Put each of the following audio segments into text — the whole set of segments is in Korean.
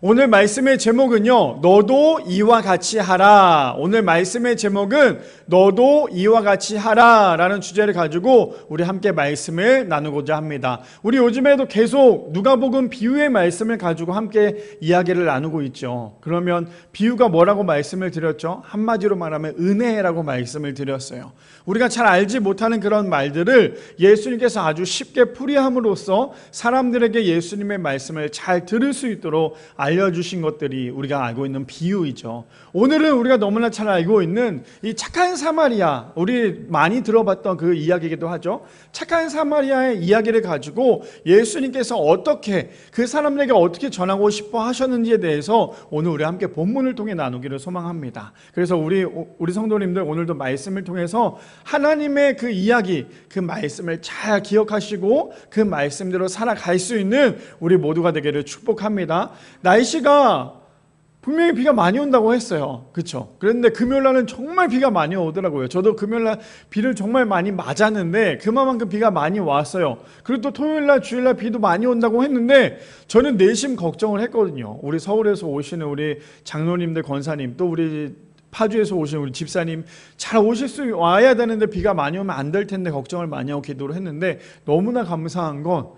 오늘 말씀의 제목은요, 너도 이와 같이 하라. 오늘 말씀의 제목은 너도 이와 같이 하라 라는 주제를 가지고 우리 함께 말씀을 나누고자 합니다. 우리 요즘에도 계속 누가복음 비유의 말씀을 가지고 함께 이야기를 나누고 있죠. 그러면 비유가 뭐라고 말씀을 드렸죠? 한마디로 말하면 은혜라고 말씀을 드렸어요. 우리가 잘 알지 못하는 그런 말들을 예수님께서 아주 쉽게 풀이함으로써 사람들에게 예수님의 말씀을 잘 들을 수 있도록 알려주신 것들이 우리가 알고 있는 비유이죠. 오늘은 우리가 너무나 잘 알고 있는 이 착한 사마리아, 우리 많이 들어봤던 그 이야기이기도 하죠. 착한 사마리아의 이야기를 가지고 예수님께서 어떻게 그 사람들에게 어떻게 전하고 싶어 하셨는지에 대해서 오늘 우리 함께 본문을 통해 나누기를 소망합니다. 그래서 우리 성도님들 오늘도 말씀을 통해서 하나님의 그 이야기, 그 말씀을 잘 기억하시고 그 말씀대로 살아갈 수 있는 우리 모두가 되기를 축복합니다. 날씨가 분명히 비가 많이 온다고 했어요. 그렇죠? 그런데 금요일날은 정말 비가 많이 오더라고요. 저도 금요일날 비를 정말 많이 맞았는데 그만큼 비가 많이 왔어요. 그리고 또 토요일날 주일날 비도 많이 온다고 했는데 저는 내심 걱정을 했거든요. 우리 서울에서 오시는 우리 장로님들, 권사님, 또 우리 파주에서 오신 우리 집사님 잘 오실 수 와야 되는데 비가 많이 오면 안 될 텐데 걱정을 많이 하고 기도를 했는데, 너무나 감사한 건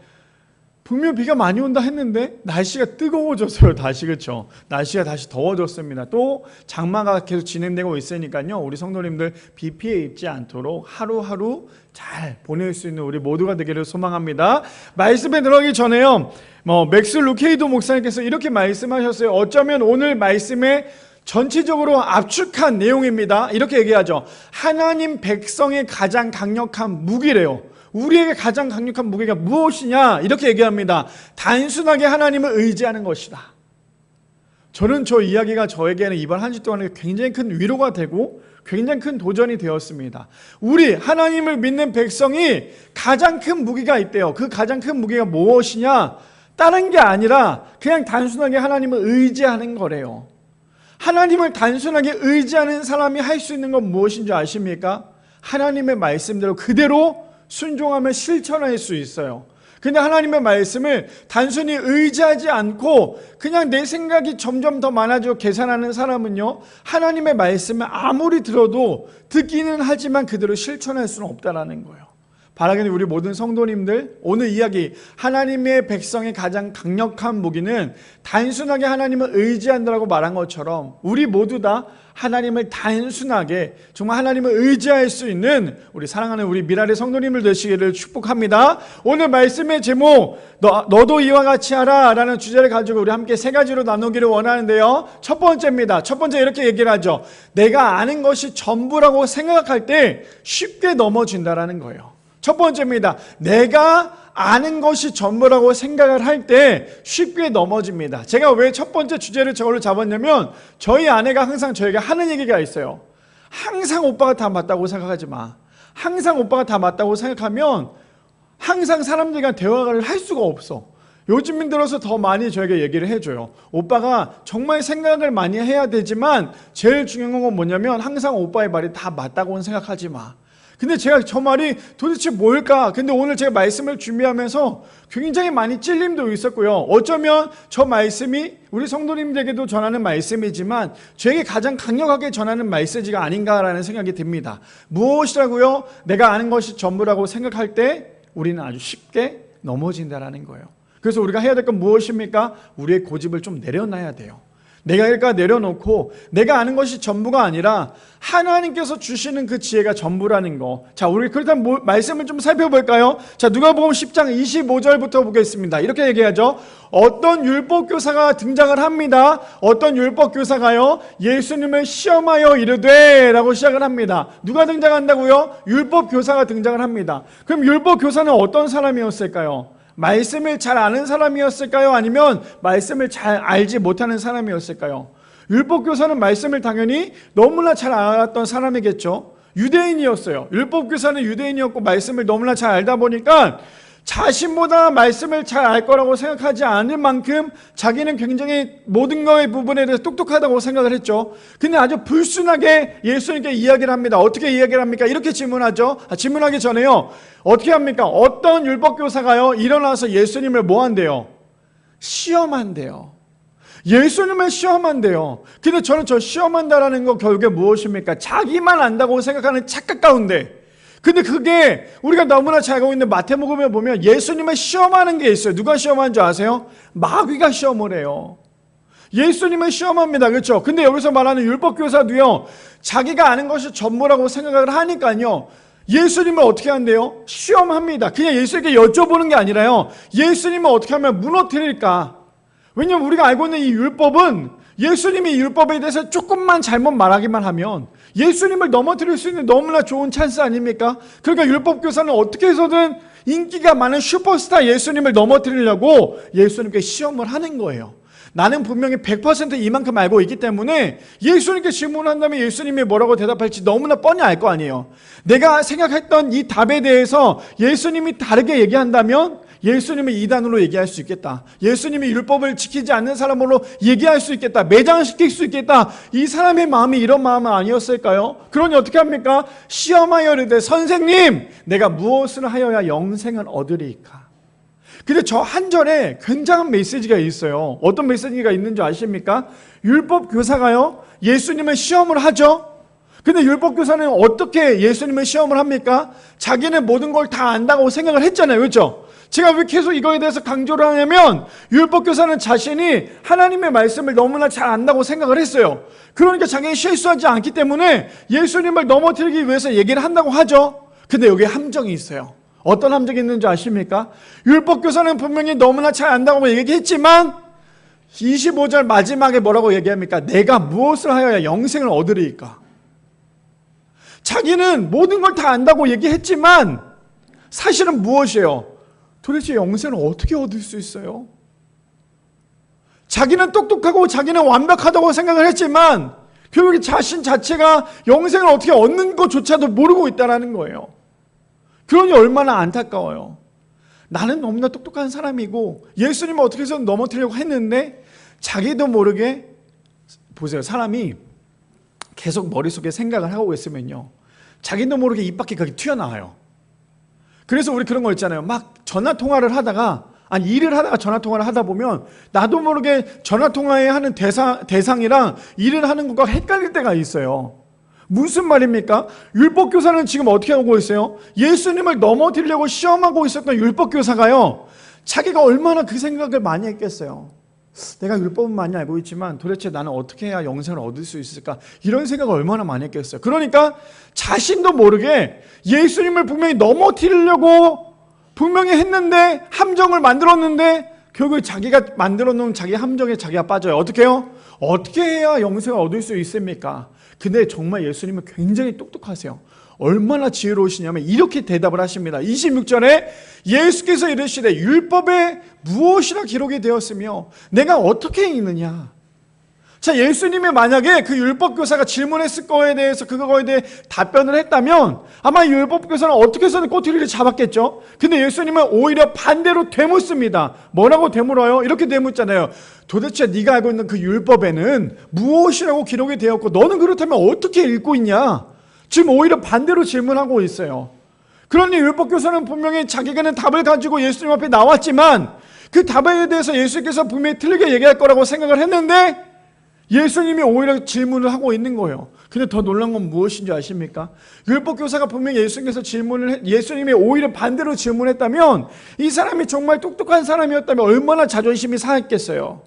분명 비가 많이 온다 했는데 날씨가 뜨거워졌어요. 다시. 그렇죠? 날씨가 다시 더워졌습니다. 또 장마가 계속 진행되고 있으니까요, 우리 성도님들 비 피해 입지 않도록 하루하루 잘 보낼 수 있는 우리 모두가 되기를 소망합니다. 말씀에 들어가기 전에요, 맥스 루케이도 목사님께서 이렇게 말씀하셨어요. 어쩌면 오늘 말씀에 전체적으로 압축한 내용입니다. 이렇게 얘기하죠. 하나님 백성의 가장 강력한 무기래요. 우리에게 가장 강력한 무기가 무엇이냐? 이렇게 얘기합니다. 단순하게 하나님을 의지하는 것이다. 저는 저 이야기가 저에게는 이번 한 주 동안에 굉장히 큰 위로가 되고 굉장히 큰 도전이 되었습니다. 우리 하나님을 믿는 백성이 가장 큰 무기가 있대요. 그 가장 큰 무기가 무엇이냐? 다른 게 아니라 그냥 단순하게 하나님을 의지하는 거래요. 하나님을 단순하게 의지하는 사람이 할 수 있는 건 무엇인지 아십니까? 하나님의 말씀대로 그대로 순종하며 실천할 수 있어요. 근데 하나님의 말씀을 단순히 의지하지 않고 그냥 내 생각이 점점 더 많아지고 계산하는 사람은요, 하나님의 말씀을 아무리 들어도 듣기는 하지만 그대로 실천할 수는 없다라는 거예요. 바라기는 우리 모든 성도님들, 오늘 이야기 하나님의 백성의 가장 강력한 무기는 단순하게 하나님을 의지한다라고 말한 것처럼 우리 모두 다 하나님을 단순하게 정말 하나님을 의지할 수 있는 우리 사랑하는 우리 미랄의 성도님들 되시기를 축복합니다. 오늘 말씀의 제목 너도 이와 같이 하라 라는 주제를 가지고 우리 함께 세 가지로 나누기를 원하는데요, 첫 번째입니다. 첫 번째 이렇게 얘기를 하죠. 내가 아는 것이 전부라고 생각할 때 쉽게 넘어진다라는 거예요. 첫 번째입니다. 내가 아는 것이 전부라고 생각을 할 때 쉽게 넘어집니다. 제가 왜 첫 번째 주제를 저걸로 잡았냐면, 저희 아내가 항상 저에게 하는 얘기가 있어요. 항상 오빠가 다 맞다고 생각하지 마. 항상 오빠가 다 맞다고 생각하면 항상 사람들과 대화를 할 수가 없어. 요즘 들어서 더 많이 저에게 얘기를 해줘요. 오빠가 정말 생각을 많이 해야 되지만 제일 중요한 건 뭐냐면 항상 오빠의 말이 다 맞다고는 생각하지 마. 근데 제가 저 말이 도대체 뭘까? 근데 오늘 제가 말씀을 준비하면서 굉장히 많이 찔림도 있었고요. 어쩌면 저 말씀이 우리 성도님들에게도 전하는 말씀이지만 저에게 가장 강력하게 전하는 메시지가 아닌가라는 생각이 듭니다. 무엇이라고요? 내가 아는 것이 전부라고 생각할 때 우리는 아주 쉽게 넘어진다라는 거예요. 그래서 우리가 해야 될 건 무엇입니까? 우리의 고집을 좀 내려놔야 돼요. 내가 내려놓고 내가 아는 것이 전부가 아니라 하나님께서 주시는 그 지혜가 전부라는 거. 자, 우리 그렇다면 말씀을 좀 살펴볼까요? 자, 누가복음 10장 25절부터 보겠습니다. 이렇게 얘기하죠. 어떤 율법교사가 등장을 합니다. 어떤 율법교사가요, 예수님을 시험하여 이르되 라고 시작을 합니다. 누가 등장한다고요? 율법교사가 등장을 합니다. 그럼 율법교사는 어떤 사람이었을까요? 말씀을 잘 아는 사람이었을까요? 아니면 말씀을 잘 알지 못하는 사람이었을까요? 율법교사는 말씀을 당연히 너무나 잘 알았던 사람이겠죠. 유대인이었어요. 율법교사는 유대인이었고 말씀을 너무나 잘 알다 보니까 자신보다 말씀을 잘 알 거라고 생각하지 않을 만큼 자기는 굉장히 모든 거의 부분에 대해서 똑똑하다고 생각을 했죠. 근데 아주 불순하게 예수님께 이야기를 합니다. 어떻게 이야기를 합니까? 이렇게 질문하죠. 질문하기 전에요, 어떻게 합니까? 어떤 율법교사가요 일어나서 예수님을 뭐 한대요? 시험한대요. 예수님을 시험한대요. 근데 저는 저 시험한다라는 거 결국에 무엇입니까? 자기만 안다고 생각하는 착각 가운데. 근데 그게 우리가 너무나 잘 알고 있는 마태복음에 보면 예수님을 시험하는 게 있어요. 누가 시험하는 줄 아세요? 마귀가 시험을 해요. 예수님을 시험합니다. 그렇죠? 근데 여기서 말하는 율법교사도요, 자기가 아는 것이 전부라고 생각을 하니까요, 예수님을 어떻게 한대요? 시험합니다. 그냥 예수님께 여쭤보는 게 아니라요, 예수님을 어떻게 하면 무너뜨릴까? 왜냐면 우리가 알고 있는 이 율법은 예수님이 율법에 대해서 조금만 잘못 말하기만 하면 예수님을 넘어뜨릴 수 있는 너무나 좋은 찬스 아닙니까? 그러니까 율법교사는 어떻게 해서든 인기가 많은 슈퍼스타 예수님을 넘어뜨리려고 예수님께 시험을 하는 거예요. 나는 분명히 100% 이만큼 알고 있기 때문에 예수님께 질문한다면 예수님이 뭐라고 대답할지 너무나 뻔히 알 거 아니에요. 내가 생각했던 이 답에 대해서 예수님이 다르게 얘기한다면 예수님을 이단으로 얘기할 수 있겠다. 예수님이 율법을 지키지 않는 사람으로 얘기할 수 있겠다. 매장시킬 수 있겠다. 이 사람의 마음이 이런 마음은 아니었을까요? 그러니 어떻게 합니까? 시험하여 이르되 선생님, 내가 무엇을 하여야 영생을 얻으리까? 근데 저 한 절에 굉장한 메시지가 있어요. 어떤 메시지가 있는지 아십니까? 율법교사가요, 예수님을 시험을 하죠. 근데 율법교사는 어떻게 예수님을 시험을 합니까? 자기는 모든 걸 다 안다고 생각을 했잖아요. 그렇죠? 제가 왜 계속 이거에 대해서 강조를 하냐면 율법교사는 자신이 하나님의 말씀을 너무나 잘 안다고 생각을 했어요. 그러니까 자기는 실수하지 않기 때문에 예수님을 넘어뜨리기 위해서 얘기를 한다고 하죠. 근데 여기에 함정이 있어요. 어떤 함정이 있는지 아십니까? 율법교사는 분명히 너무나 잘 안다고 얘기했지만 25절 마지막에 뭐라고 얘기합니까? 내가 무엇을 하여야 영생을 얻으리까? 자기는 모든 걸 다 안다고 얘기했지만 사실은 무엇이에요? 도대체 영생을 어떻게 얻을 수 있어요? 자기는 똑똑하고 자기는 완벽하다고 생각을 했지만 결국에 자신 자체가 영생을 어떻게 얻는 것조차도 모르고 있다는 거예요. 그러니 얼마나 안타까워요. 나는 너무나 똑똑한 사람이고 예수님을 어떻게 해서 넘어뜨리려고 했는데 자기도 모르게, 보세요, 사람이 계속 머릿속에 생각을 하고 있으면요, 자기도 모르게 입 밖에 그게 튀어나와요. 그래서 우리 그런 거 있잖아요. 막 전화통화를 하다가, 일을 하다가 전화통화를 하다 보면 나도 모르게 전화통화에 하는 대상이랑 일을 하는 것과 헷갈릴 때가 있어요. 무슨 말입니까? 율법교사는 지금 어떻게 하고 있어요? 예수님을 넘어뜨리려고 시험하고 있었던 율법교사가요, 자기가 얼마나 그 생각을 많이 했겠어요. 내가 율법은 많이 알고 있지만 도대체 나는 어떻게 해야 영생을 얻을 수 있을까? 이런 생각을 얼마나 많이 했겠어요. 그러니까 자신도 모르게 예수님을 분명히 넘어뜨리려고 분명히 했는데, 함정을 만들었는데 결국 자기가 만들어 놓은 자기 함정에 자기가 빠져요. 어떻게 해요? 어떻게 해야 영생을 얻을 수 있습니까? 근데 정말 예수님은 굉장히 똑똑하세요. 얼마나 지혜로우시냐면 이렇게 대답을 하십니다. 26절에 예수께서 이르시되 율법에 무엇이라 기록이 되었으며 내가 어떻게 읽느냐. 자, 예수님이 만약에 그 율법교사가 질문했을 거에 대해서 그거에 대해 답변을 했다면 아마 율법교사는 어떻게 해서든 꼬투리를 잡았겠죠. 근데 예수님은 오히려 반대로 되묻습니다. 뭐라고 되물어요? 이렇게 되묻잖아요. 도대체 네가 알고 있는 그 율법에는 무엇이라고 기록이 되었고 너는 그렇다면 어떻게 읽고 있냐? 지금 오히려 반대로 질문하고 있어요. 그러니 율법교사는 분명히 자기가는 답을 가지고 예수님 앞에 나왔지만 그 답에 대해서 예수께서 분명히 틀리게 얘기할 거라고 생각을 했는데 예수님이 오히려 질문을 하고 있는 거예요. 근데 더 놀라운 건 무엇인지 아십니까? 율법교사가 분명히 예수님께서 예수님이 오히려 반대로 질문했다면 이 사람이 정말 똑똑한 사람이었다면 얼마나 자존심이 상했겠어요.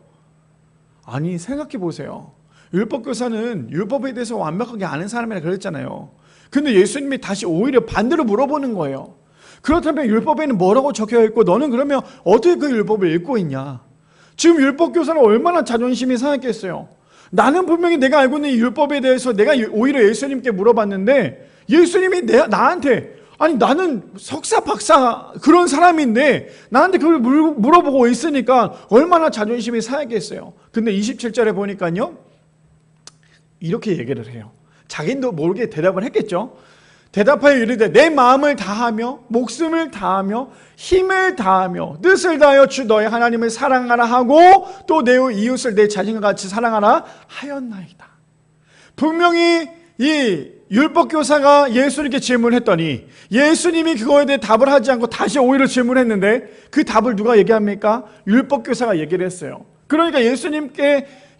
아니, 생각해 보세요. 율법교사는 율법에 대해서 완벽하게 아는 사람이라 그랬잖아요. 근데 예수님이 다시 오히려 반대로 물어보는 거예요. 그렇다면 율법에는 뭐라고 적혀있고 너는 그러면 어떻게 그 율법을 읽고 있냐? 지금 율법교사는 얼마나 자존심이 상했겠어요. 나는 분명히 내가 알고 있는 이 율법에 대해서 내가 오히려 예수님께 물어봤는데 예수님이 나한테, 아니 나는 석사 박사 그런 사람인데 나한테 그걸 물어보고 있으니까 얼마나 자존심이 상했겠어요. 근데 27절에 보니까요 이렇게 얘기를 해요. 자기도 모르게 대답을 했겠죠. 대답하여 이르되 내 마음을 다하며 목숨을 다하며 힘을 다하며 뜻을 다하여 주 너의 하나님을 사랑하라 하고 또 내 이웃을 내 자신과 같이 사랑하라 하였나이다. 분명히 이 율법교사가 예수님께 질문했더니 예수님이 그거에 대해 답을 하지 않고 다시 오히려 질문했는데 그 답을 누가 얘기합니까? 율법교사가 얘기를 했어요. 그러니까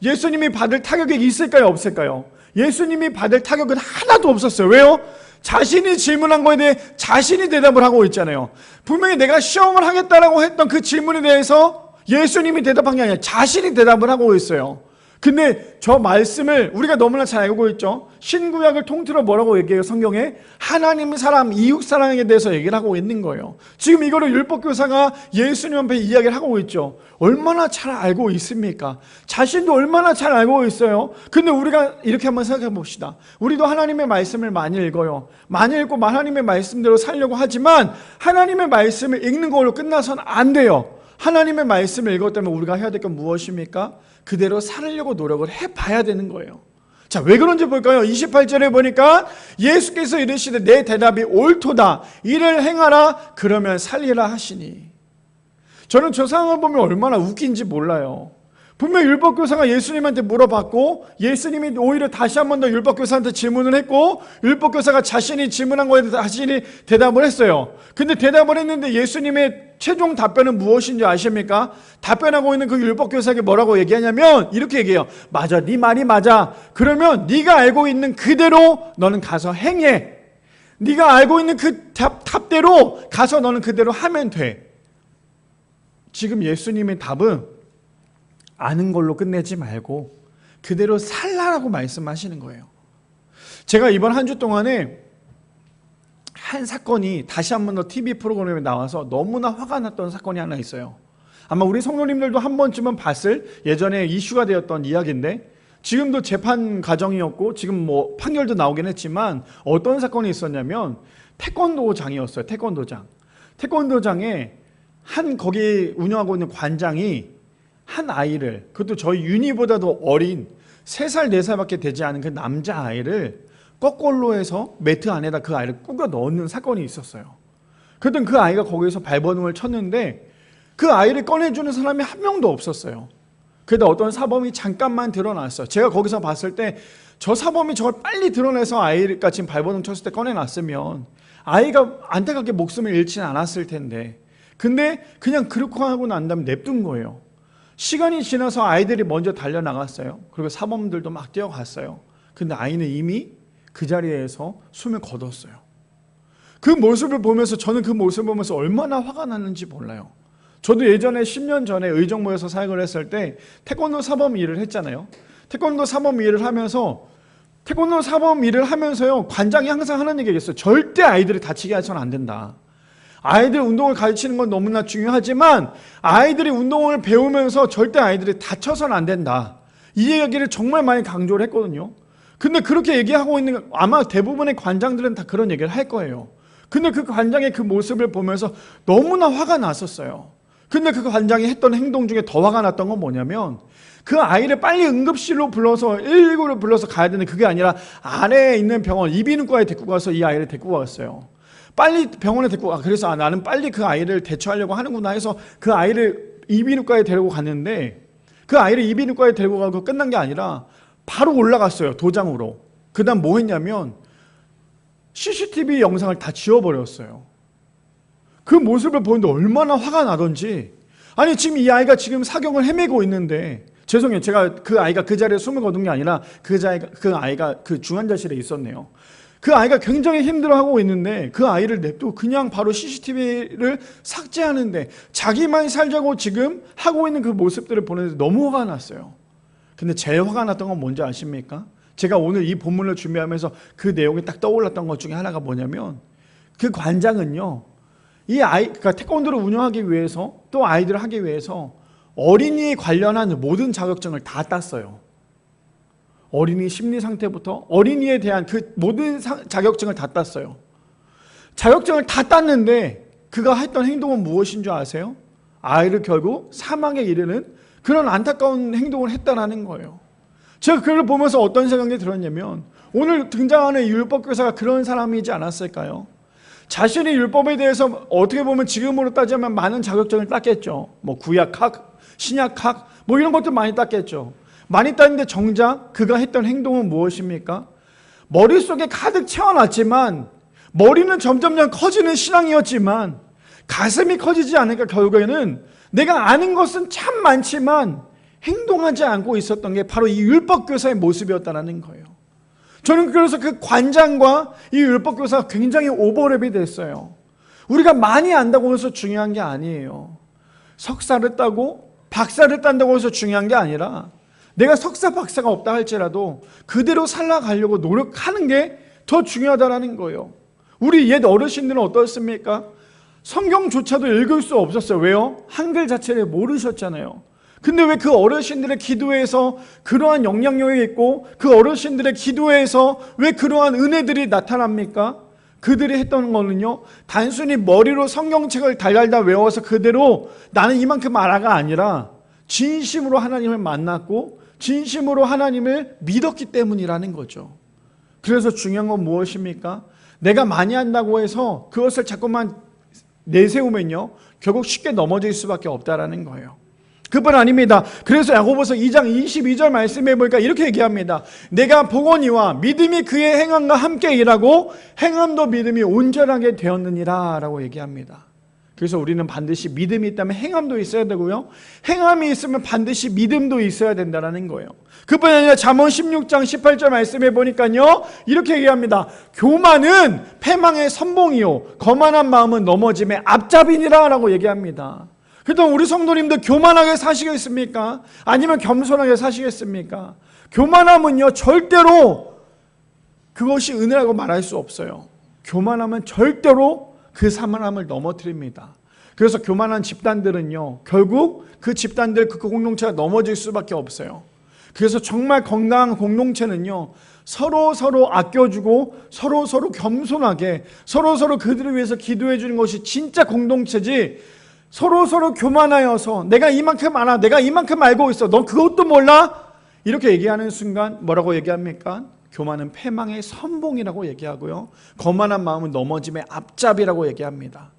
예수님이 받을 타격이 있을까요? 없을까요? 예수님이 받을 타격은 하나도 없었어요. 왜요? 자신이 질문한 거에 대해 자신이 대답을 하고 있잖아요. 분명히 내가 시험을 하겠다라고 했던 그 질문에 대해서 예수님이 대답한 게 아니라 자신이 대답을 하고 있어요. 근데 저 말씀을 우리가 너무나 잘 알고 있죠. 신구약을 통틀어 뭐라고 얘기해요? 성경에 하나님 사랑, 이웃 사랑에 대해서 얘기를 하고 있는 거예요. 지금 이거를 율법교사가 예수님 앞에 이야기를 하고 있죠. 얼마나 잘 알고 있습니까? 자신도 얼마나 잘 알고 있어요. 근데 우리가 이렇게 한번 생각해 봅시다. 우리도 하나님의 말씀을 많이 읽어요. 많이 읽고 하나님의 말씀대로 살려고 하지만 하나님의 말씀을 읽는 걸로 끝나서는 안 돼요. 하나님의 말씀을 읽었다면 우리가 해야 될 건 무엇입니까? 그대로 살으려고 노력을 해봐야 되는 거예요. 자, 왜 그런지 볼까요? 28절에 보니까 예수께서 이르시되 내 대답이 옳도다. 이를 행하라. 그러면 살리라 하시니. 저는 저 상황을 보면 얼마나 웃긴지 몰라요. 분명 율법교사가 예수님한테 물어봤고 예수님이 오히려 다시 한 번 더 율법교사한테 질문을 했고 율법교사가 자신이 질문한 거에 대해서 자신이 대답을 했어요. 근데 대답을 했는데 예수님의 최종 답변은 무엇인지 아십니까? 답변하고 있는 그 율법교사에게 뭐라고 얘기하냐면 이렇게 얘기해요. 맞아, 네 말이 맞아. 그러면 네가 알고 있는 그대로 너는 가서 행해. 네가 알고 있는 그 답대로 가서 너는 그대로 하면 돼. 지금 예수님의 답은 아는 걸로 끝내지 말고 그대로 살라라고 말씀하시는 거예요. 제가 이번 한 주 동안에 한 사건이 다시 한 번 더 TV 프로그램에 나와서 너무나 화가 났던 사건이 하나 있어요. 아마 우리 성도님들도 한 번쯤은 봤을 예전에 이슈가 되었던 이야기인데 지금도 재판 과정이었고 지금 뭐 판결도 나오긴 했지만 어떤 사건이 있었냐면 태권도장이었어요. 태권도장에 거기 운영하고 있는 관장이 한 아이를, 그것도 저희 윤희보다도 어린 3살, 4살밖에 되지 않은 그 남자아이를 거꾸로 해서 매트 안에다 그 아이를 꾸겨 넣는 사건이 있었어요. 그랬더니 그 아이가 거기서 발버둥을 쳤는데 그 아이를 꺼내주는 사람이 한 명도 없었어요. 그래도 어떤 사범이 잠깐만 드러났어요. 제가 거기서 봤을 때 저 사범이 저걸 빨리 드러내서 아이가 지금 발버둥 쳤을 때 꺼내놨으면 아이가 안타깝게 목숨을 잃지는 않았을 텐데, 근데 그냥 그렇게 하고 난 다음에 냅둔 거예요. 시간이 지나서 아이들이 먼저 달려나갔어요. 그리고 사범들도 막 뛰어갔어요. 근데 아이는 이미 그 자리에서 숨을 거뒀어요. 그 모습을 보면서 저는 그 모습을 보면서 얼마나 화가 났는지 몰라요. 저도 예전에 10년 전에 의정부에서 사역을 했을 때 태권도 사범 일을 했잖아요. 태권도 사범 일을 하면서요, 관장이 항상 하는 얘기가 있어요. 절대 아이들이 다치게 해서는 안 된다. 아이들 운동을 가르치는 건 너무나 중요하지만 아이들이 운동을 배우면서 절대 아이들이 다쳐서는 안 된다. 이 얘기를 정말 많이 강조를 했거든요. 근데 그렇게 얘기하고 있는 아마 대부분의 관장들은 다 그런 얘기를 할 거예요. 근데 그 관장의 그 모습을 보면서 너무나 화가 났었어요. 근데 그 관장이 했던 행동 중에 더 화가 났던 건 뭐냐면 그 아이를 빨리 응급실로 불러서 119를 불러서 가야 되는데 그게 아니라 아래에 있는 병원 이비인후과에 데리고 가서 이 아이를 데리고 갔어요. 빨리 병원에 데리고 가. 그래서 나는 빨리 그 아이를 대처하려고 하는구나 해서 그 아이를 이비인후과에 데리고 갔는데 그 아이를 이비인후과에 데리고 가고 끝난 게 아니라 바로 올라갔어요. 도장으로. 그 다음 뭐 했냐면 CCTV 영상을 다 지워버렸어요. 그 모습을 보는데 얼마나 화가 나던지. 아니 지금 이 아이가 지금 사경을 헤매고 있는데, 죄송해요. 제가 그 아이가 그 자리에 숨을 거둔 게 아니라 그 아이가 그 중환자실에 있었네요. 그 아이가 굉장히 힘들어하고 있는데 그 아이를 냅두고 그냥 바로 CCTV를 삭제하는데 자기만 살자고 지금 하고 있는 그 모습들을 보는데 너무 화가 났어요. 근데 제일 화가 났던 건 뭔지 아십니까? 제가 오늘 이 본문을 준비하면서 그 내용이 딱 떠올랐던 것 중에 하나가 뭐냐면 그 관장은요, 이 아이, 그러니까 태권도를 운영하기 위해서 또 아이들을 하기 위해서 어린이 관련한 모든 자격증을 다 땄어요. 어린이 심리 상태부터 어린이에 대한 그 모든 자격증을 다 땄어요. 자격증을 다 땄는데 그가 했던 행동은 무엇인 줄 아세요? 아이를 결국 사망에 이르는 그런 안타까운 행동을 했다라는 거예요. 제가 그걸 보면서 어떤 생각이 들었냐면 오늘 등장하는 율법교사가 그런 사람이지 않았을까요? 자신이 율법에 대해서 어떻게 보면 지금으로 따지면 많은 자격증을 땄겠죠. 뭐 구약학, 신약학 뭐 이런 것들 많이 땄겠죠. 많이 땄는데 정작 그가 했던 행동은 무엇입니까? 머릿속에 가득 채워놨지만 머리는 점점점 커지는 신앙이었지만 가슴이 커지지 않으니까 결국에는 내가 아는 것은 참 많지만 행동하지 않고 있었던 게 바로 이 율법교사의 모습이었다는 거예요. 저는 그래서 그 관장과 이 율법교사가 굉장히 오버랩이 됐어요. 우리가 많이 안다고 해서 중요한 게 아니에요. 석사를 따고 박사를 딴다고 해서 중요한 게 아니라 내가 석사 박사가 없다 할지라도 그대로 살아가려고 노력하는 게 더 중요하다는 거예요. 우리 옛 어르신들은 어떻습니까? 성경조차도 읽을 수 없었어요. 왜요? 한글 자체를 모르셨잖아요. 근데 왜 그 어르신들의 기도에서 그러한 영향력이 있고 그 어르신들의 기도에서 왜 그러한 은혜들이 나타납니까? 그들이 했던 거는요, 단순히 머리로 성경책을 달달달 외워서 그대로 나는 이만큼 알아가 아니라 진심으로 하나님을 만났고 진심으로 하나님을 믿었기 때문이라는 거죠. 그래서 중요한 건 무엇입니까? 내가 많이 한다고 해서 그것을 자꾸만 내세우면요, 결국 쉽게 넘어질 수밖에 없다라는 거예요. 그뿐 아닙니다. 그래서 야고보서 2장 22절 말씀해 보니까 이렇게 얘기합니다. 내가 보거니와 믿음이 그의 행함과 함께 일하고 행함도 믿음이 온전하게 되었느니라 라고 얘기합니다. 그래서 우리는 반드시 믿음이 있다면 행함도 있어야 되고요, 행함이 있으면 반드시 믿음도 있어야 된다는 거예요. 그뿐 아니라 잠언 16장 18절 말씀해 보니까요, 이렇게 얘기합니다. 교만은 패망의 선봉이요 거만한 마음은 넘어짐의 앞잡이니라 라고 얘기합니다. 그렇다면 우리 성도님들 교만하게 사시겠습니까? 아니면 겸손하게 사시겠습니까? 교만함은요, 절대로 그것이 은혜라고 말할 수 없어요. 교만함은 절대로 그 사만함을 넘어뜨립니다. 그래서 교만한 집단들은요, 결국 그 집단들, 그 공동체가 넘어질 수밖에 없어요. 그래서 정말 건강한 공동체는요, 서로 아껴주고 서로 겸손하게 서로 그들을 위해서 기도해 주는 것이 진짜 공동체지, 서로 교만하여서 내가 이만큼 알아, 내가 이만큼 알고 있어, 너 그것도 몰라? 이렇게 얘기하는 순간 뭐라고 얘기합니까? 교만은 패망의 선봉이라고 얘기하고요, 거만한 마음은 넘어짐의 앞잡이라고 얘기합니다.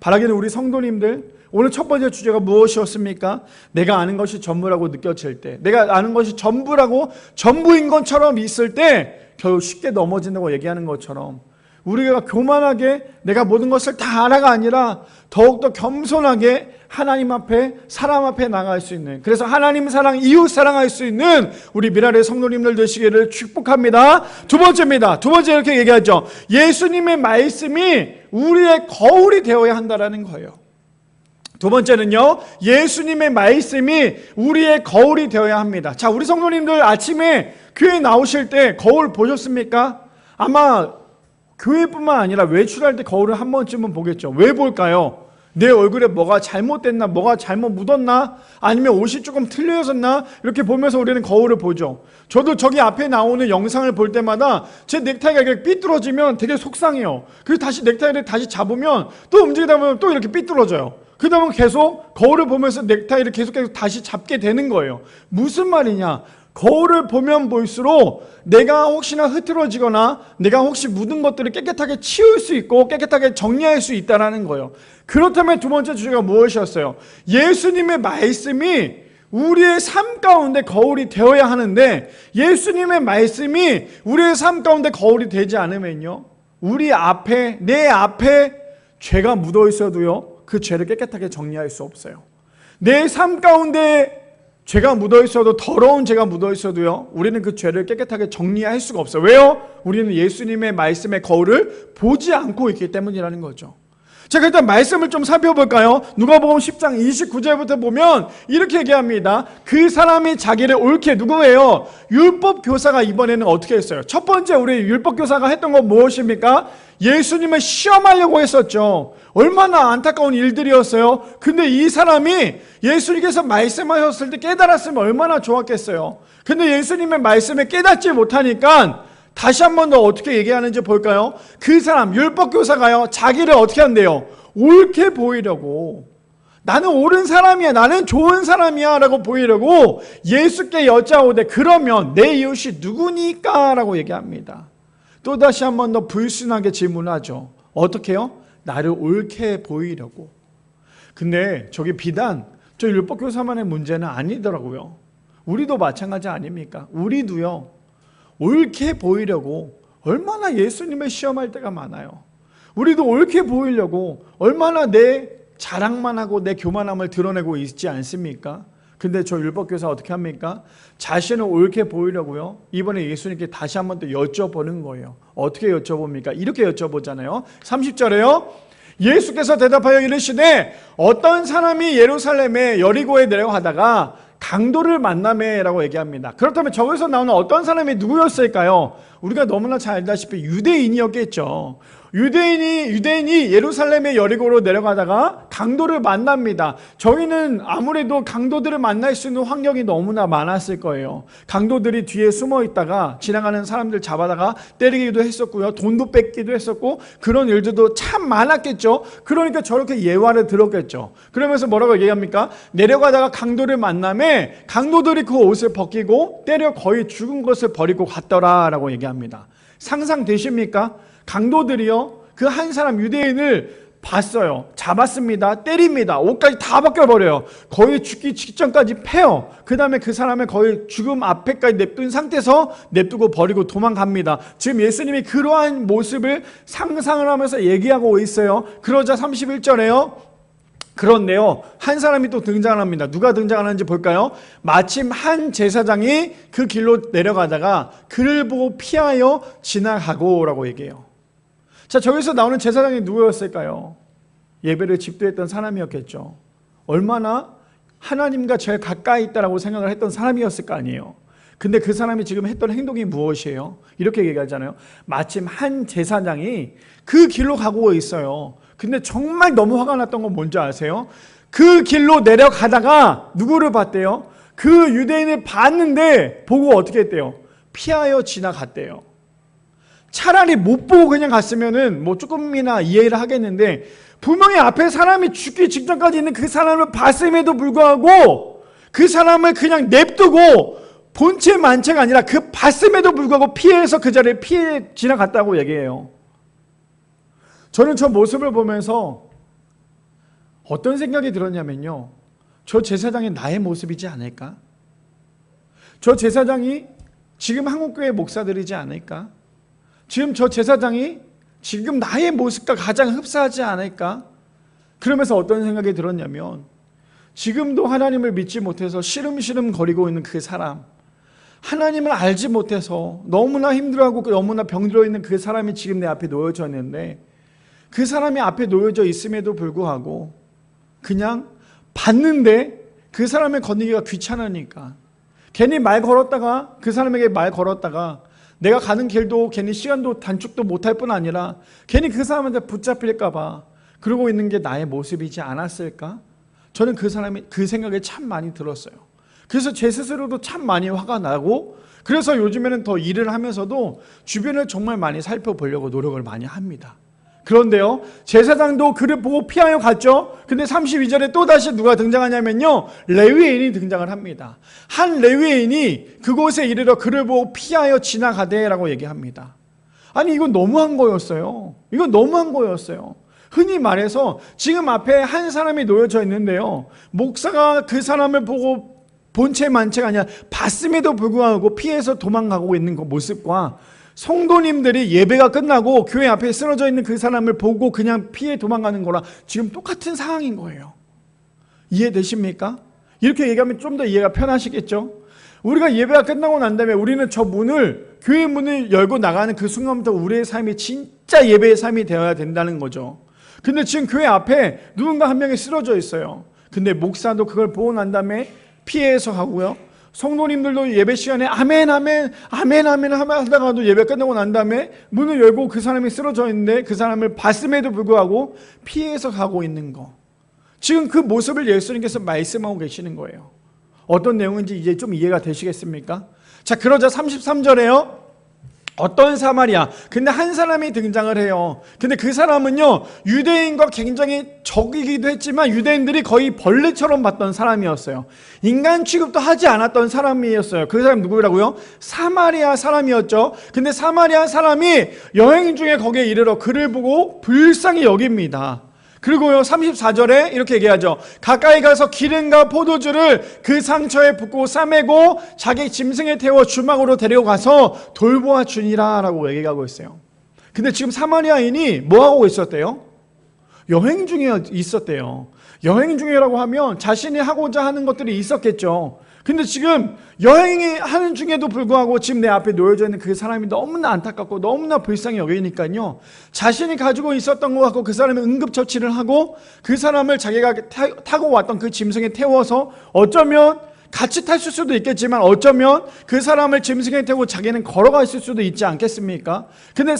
바라기는 우리 성도님들, 오늘 첫 번째 주제가 무엇이었습니까? 내가 아는 것이 전부라고 느껴질 때, 내가 아는 것이 전부라고, 전부인 것처럼 있을 때 결국 쉽게 넘어진다고 얘기하는 것처럼, 우리가 교만하게 내가 모든 것을 다 알아가 아니라 더욱더 겸손하게 하나님 앞에, 사람 앞에 나갈 수 있는, 그래서 하나님 사랑, 이웃 사랑할 수 있는 우리 미라의 성도님들 되시기를 축복합니다. 두 번째입니다. 두 번째 이렇게 얘기하죠. 예수님의 말씀이 우리의 거울이 되어야 한다는 거예요. 두 번째는요, 예수님의 말씀이 우리의 거울이 되어야 합니다. 자, 우리 성도님들 아침에 교회 나오실 때 거울 보셨습니까? 아마 교회뿐만 아니라 외출할 때 거울을 한 번쯤은 보겠죠. 왜 볼까요? 내 얼굴에 뭐가 잘못됐나, 뭐가 잘못 묻었나, 아니면 옷이 조금 틀려졌나, 이렇게 보면서 우리는 거울을 보죠. 저도 저기 앞에 나오는 영상을 볼 때마다 제 넥타이가 이렇게 삐뚤어지면 되게 속상해요. 그래서 다시 넥타이를 다시 잡으면 또 움직이다 보면 또 이렇게 삐뚤어져요. 그 다음에 계속 거울을 보면서 넥타이를 계속 다시 잡게 되는 거예요. 무슨 말이냐? 거울을 보면 볼수록 내가 혹시나 흐트러지거나 내가 혹시 묻은 것들을 깨끗하게 치울 수 있고 깨끗하게 정리할 수 있다는 거예요. 그렇다면 두 번째 주제가 무엇이었어요? 예수님의 말씀이 우리의 삶 가운데 거울이 되어야 하는데, 예수님의 말씀이 우리의 삶 가운데 거울이 되지 않으면요, 우리 앞에, 내 앞에 죄가 묻어 있어도요, 그 죄를 깨끗하게 정리할 수 없어요. 내 삶 가운데 죄가 묻어 있어도, 더러운 죄가 묻어 있어도요, 우리는 그 죄를 깨끗하게 정리할 수가 없어요. 왜요? 우리는 예수님의 말씀의 거울을 보지 않고 있기 때문이라는 거죠. 자, 일단 말씀을 좀 살펴볼까요? 누가복음 10장 29절부터 보면 이렇게 얘기합니다. 그 사람이 자기를 옳게, 누구예요? 율법 교사가 이번에는 어떻게 했어요? 첫 번째 우리 율법 교사가 했던 건 무엇입니까? 예수님을 시험하려고 했었죠. 얼마나 안타까운 일들이었어요. 근데 이 사람이 예수님께서 말씀하셨을 때 깨달았으면 얼마나 좋았겠어요. 근데 예수님의 말씀에 깨닫지 못하니까 다시 한 번 더 어떻게 얘기하는지 볼까요? 그 사람, 율법교사가요, 자기를 어떻게 한대요? 옳게 보이려고, 나는 옳은 사람이야, 나는 좋은 사람이야 라고 보이려고 예수께 여짜오되 그러면 내 이웃이 누구니까? 라고 얘기합니다. 또 다시 한 번 더 불순하게 질문하죠. 어떻게 해요? 나를 옳게 보이려고. 근데 저게 비단 저 율법교사만의 문제는 아니더라고요. 우리도 마찬가지 아닙니까? 우리도요, 옳게 보이려고 얼마나 예수님을 시험할 때가 많아요. 우리도 옳게 보이려고 얼마나 내 자랑만 하고 내 교만함을 드러내고 있지 않습니까? 근데 저 율법교사 어떻게 합니까? 자신을 옳게 보이려고요. 이번에 예수님께 다시 한번 또 여쭤보는 거예요. 어떻게 여쭤봅니까? 이렇게 여쭤보잖아요. 30절에요. 예수께서 대답하여 이르시되 어떤 사람이 예루살렘에 여리고에 내려가다가 강도를 만나매라고 얘기합니다. 그렇다면 저기서 나오는 어떤 사람이 누구였을까요? 우리가 너무나 잘 알다시피 유대인이었겠죠. 유대인이 예루살렘의 여리고로 내려가다가 강도를 만납니다. 저희는 아무래도 강도들을 만날 수 있는 환경이 너무나 많았을 거예요. 강도들이 뒤에 숨어 있다가 지나가는 사람들 잡아다가 때리기도 했었고요. 돈도 뺏기도 했었고 그런 일들도 참 많았겠죠. 그러니까 저렇게 예화를 들었겠죠. 그러면서 뭐라고 얘기합니까? 내려가다가 강도를 만남에 강도들이 그 옷을 벗기고 때려 거의 죽은 것을 버리고 갔더라라고 얘기합니다. 상상되십니까? 강도들이요, 그 한 사람 유대인을 봤어요. 잡았습니다. 때립니다. 옷까지 다 벗겨버려요. 거의 죽기 직전까지 패요. 그 다음에 그 사람을 거의 죽음 앞에까지 냅둔 상태에서 냅두고 버리고 도망갑니다. 지금 예수님이 그러한 모습을 상상을 하면서 얘기하고 있어요. 그러자 31절에요. 그런데요, 한 사람이 또 등장을 합니다. 누가 등장하는지 볼까요? 마침 한 제사장이 그 길로 내려가다가 그를 보고 피하여 지나가고 라고 얘기해요. 자, 저기서 나오는 제사장이 누구였을까요? 예배를 집도했던 사람이었겠죠. 얼마나 하나님과 제일 가까이 있다라고 생각을 했던 사람이었을 거 아니에요. 근데 그 사람이 지금 했던 행동이 무엇이에요? 이렇게 얘기하잖아요. 마침 한 제사장이 그 길로 가고 있어요. 근데 정말 너무 화가 났던 건 뭔지 아세요? 그 길로 내려가다가 누구를 봤대요? 그 유대인을 봤는데 보고 어떻게 했대요? 피하여 지나갔대요. 차라리 못 보고 그냥 갔으면은 뭐 조금이나 이해를 하겠는데, 분명히 앞에 사람이 죽기 직전까지 있는 그 사람을 봤음에도 불구하고 그 사람을 그냥 냅두고 본체 만체가 아니라 그 봤음에도 불구하고 피해서 그 자리에 피해 지나갔다고 얘기해요. 저는 저 모습을 보면서 어떤 생각이 들었냐면요, 저 제사장이 나의 모습이지 않을까? 저 제사장이 지금 한국교회 목사들이지 않을까? 지금 저 제사장이 지금 나의 모습과 가장 흡사하지 않을까? 그러면서 어떤 생각이 들었냐면, 지금도 하나님을 믿지 못해서 시름시름 거리고 있는 그 사람, 하나님을 알지 못해서 너무나 힘들어하고 너무나 병들어 있는 그 사람이 지금 내 앞에 놓여져 있는데, 그 사람이 앞에 놓여져 있음에도 불구하고 그냥 봤는데 그 사람을 건너기가 귀찮으니까 괜히 말 걸었다가, 그 사람에게 말 걸었다가 내가 가는 길도 괜히 시간도 단축도 못할 뿐 아니라 괜히 그 사람한테 붙잡힐까 봐 그러고 있는 게 나의 모습이지 않았을까? 저는 그 사람이 그 생각이 참 많이 들었어요. 그래서 제 스스로도 참 많이 화가 나고, 그래서 요즘에는 더 일을 하면서도 주변을 정말 많이 살펴보려고 노력을 많이 합니다. 그런데요, 제사장도 그를 보고 피하여 갔죠. 근데 32절에 또다시 누가 등장하냐면요, 레위인이 등장을 합니다. 한 레위인이 그곳에 이르러 그를 보고 피하여 지나가되 라고 얘기합니다. 아니, 이건 너무한 거였어요. 이건 너무한 거였어요. 흔히 말해서 지금 앞에 한 사람이 놓여져 있는데요, 목사가 그 사람을 보고 본체 만체가 아니라 봤음에도 불구하고 피해서 도망가고 있는 그 모습과, 성도님들이 예배가 끝나고 교회 앞에 쓰러져 있는 그 사람을 보고 그냥 피해 도망가는 거랑 지금 똑같은 상황인 거예요. 이해되십니까? 이렇게 얘기하면 좀 더 이해가 편하시겠죠? 우리가 예배가 끝나고 난 다음에 우리는 저 문을, 교회 문을 열고 나가는 그 순간부터 우리의 삶이 진짜 예배의 삶이 되어야 된다는 거죠. 근데 지금 교회 앞에 누군가 한 명이 쓰러져 있어요. 근데 목사도 그걸 보고 난 다음에 피해서 가고요, 성도님들도 예배 시간에 아멘 아멘 아멘 아멘 하다가도 예배 끝나고 난 다음에 문을 열고 그 사람이 쓰러져 있는데 그 사람을 봤음에도 불구하고 피해서 가고 있는 거, 지금 그 모습을 예수님께서 말씀하고 계시는 거예요. 어떤 내용인지 이제 좀 이해가 되시겠습니까? 자, 그러자 33절에요, 어떤 사마리아, 근데 한 사람이 등장을 해요. 근데 그 사람은요, 유대인과 굉장히 적이기도 했지만 유대인들이 거의 벌레처럼 봤던 사람이었어요. 인간 취급도 하지 않았던 사람이었어요. 그 사람 누구라고요? 사마리아 사람이었죠. 근데 사마리아 사람이 여행 중에 거기에 이르러 그를 보고 불쌍히 여깁니다. 그리고요, 34절에 이렇게 얘기하죠. 가까이 가서 기름과 포도주를 그 상처에 붓고 싸매고 자기 짐승에 태워 주막으로 데려가서 돌보아 주니라 라고 얘기하고 있어요. 근데 지금 사마리아인이 뭐하고 있었대요? 여행 중에 있었대요. 여행 중이라고 하면 자신이 하고자 하는 것들이 있었겠죠. 근데 지금 여행하는 중에도 불구하고 지금 내 앞에 놓여져 있는 그 사람이 너무나 안타깝고 너무나 불쌍히 여기니까요, 자신이 가지고 있었던 것 같고 그 사람이 응급처치를 하고 그 사람을 자기가 타고 왔던 그 짐승에 태워서 어쩌면 같이 탔을 수도 있겠지만 어쩌면 그 사람을 짐승에 태우고 자기는 걸어갔을 수도 있지 않겠습니까? 근데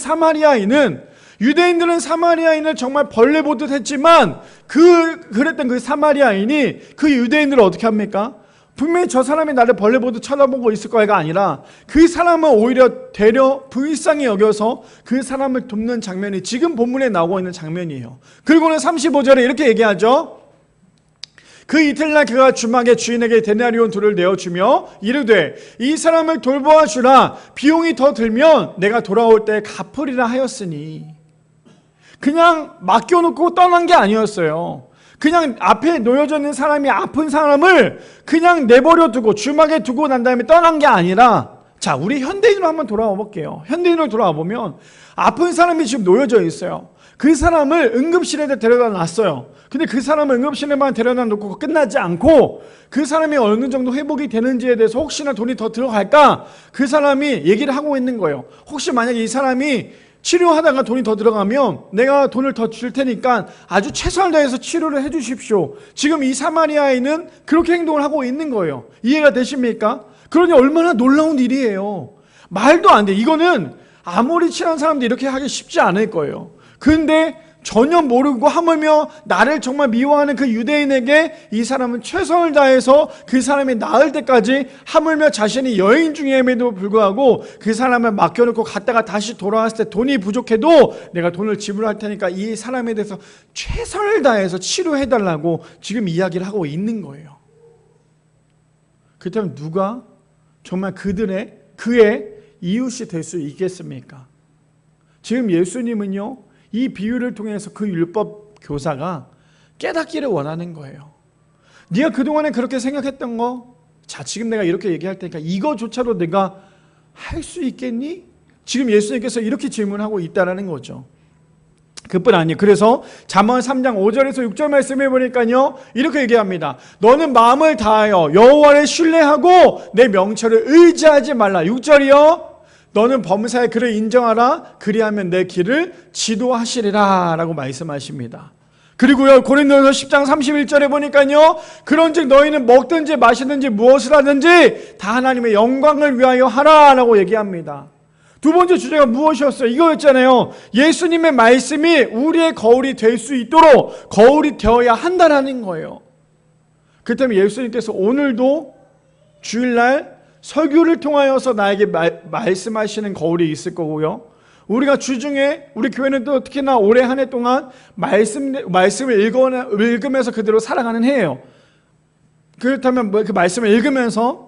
유대인들은 사마리아인을 정말 벌레 보듯 했지만 그랬던 그 사마리아인이 그 유대인들을 어떻게 합니까? 분명히 저 사람이 나를 벌레 보듯 쳐다보고 있을 거야가 아니라 그 사람을 오히려 되려 불쌍히 여겨서 그 사람을 돕는 장면이 지금 본문에 나오고 있는 장면이에요. 그리고는 35절에 이렇게 얘기하죠. 그 이튿날 그가 주막에 주인에게 데나리온 2를 내어주며 이르되 이 사람을 돌보아 주라. 비용이 더 들면 내가 돌아올 때 갚으리라 하였으니. 그냥 맡겨놓고 떠난 게 아니었어요. 그냥 앞에 놓여져 있는 사람이 아픈 사람을 그냥 내버려 두고 주막에 두고 난 다음에 떠난 게 아니라, 자, 우리 현대인으로 한번 돌아와 볼게요. 현대인으로 돌아와 보면 아픈 사람이 지금 놓여져 있어요. 그 사람을 응급실에 데려다 놨어요. 근데 그 사람을 응급실에만 데려다 놓고 끝나지 않고 그 사람이 어느 정도 회복이 되는지에 대해서 혹시나 돈이 더 들어갈까 그 사람이 얘기를 하고 있는 거예요. 혹시 만약에 이 사람이 치료하다가 돈이 더 들어가면 내가 돈을 더 줄 테니까 아주 최선을 다해서 치료를 해 주십시오. 지금 이 사마리아인은 그렇게 행동을 하고 있는 거예요. 이해가 되십니까? 그러니 얼마나 놀라운 일이에요. 말도 안 돼. 이거는 아무리 친한 사람도 이렇게 하기 쉽지 않을 거예요. 근데 전혀 모르고 하물며 나를 정말 미워하는 그 유대인에게 이 사람은 최선을 다해서 그 사람이 나을 때까지, 하물며 자신이 여행 중임에도 불구하고 그 사람을 맡겨놓고 갔다가 다시 돌아왔을 때 돈이 부족해도 내가 돈을 지불할 테니까 이 사람에 대해서 최선을 다해서 치료해달라고 지금 이야기를 하고 있는 거예요. 그렇다면 누가 정말 그의 이웃이 될 수 있겠습니까? 지금 예수님은요, 이 비유를 통해서 그 율법 교사가 깨닫기를 원하는 거예요. 네가 그동안에 그렇게 생각했던 거, 자, 지금 내가 이렇게 얘기할 테니까 이거조차도 내가 할 수 있겠니? 지금 예수님께서 이렇게 질문하고 있다는 거죠. 그뿐 아니에요. 그래서 잠언 3장 5절에서 6절 말씀해 보니까요, 이렇게 얘기합니다. 너는 마음을 다하여 여호와를 신뢰하고 내 명철을 의지하지 말라. 6절이요. 너는 범사의 그를 인정하라. 그리하면 내 길을 지도하시리라 라고 말씀하십니다. 그리고요, 고린도전서 10장 31절에 보니까요, 그런즉 너희는 먹든지 마시든지 무엇을 하든지 다 하나님의 영광을 위하여 하라 라고 얘기합니다. 두 번째 주제가 무엇이었어요? 이거였잖아요. 예수님의 말씀이 우리의 거울이 될 수 있도록 거울이 되어야 한다는 거예요. 그렇다면 예수님께서 오늘도 주일날 설교를 통하여서 나에게 말씀하시는 거울이 있을 거고요. 우리가 주중에 우리 교회는 또 특히나 올해 한 해 동안 말씀을 읽으면서 그대로 살아가는 해예요. 그렇다면 그 말씀을 읽으면서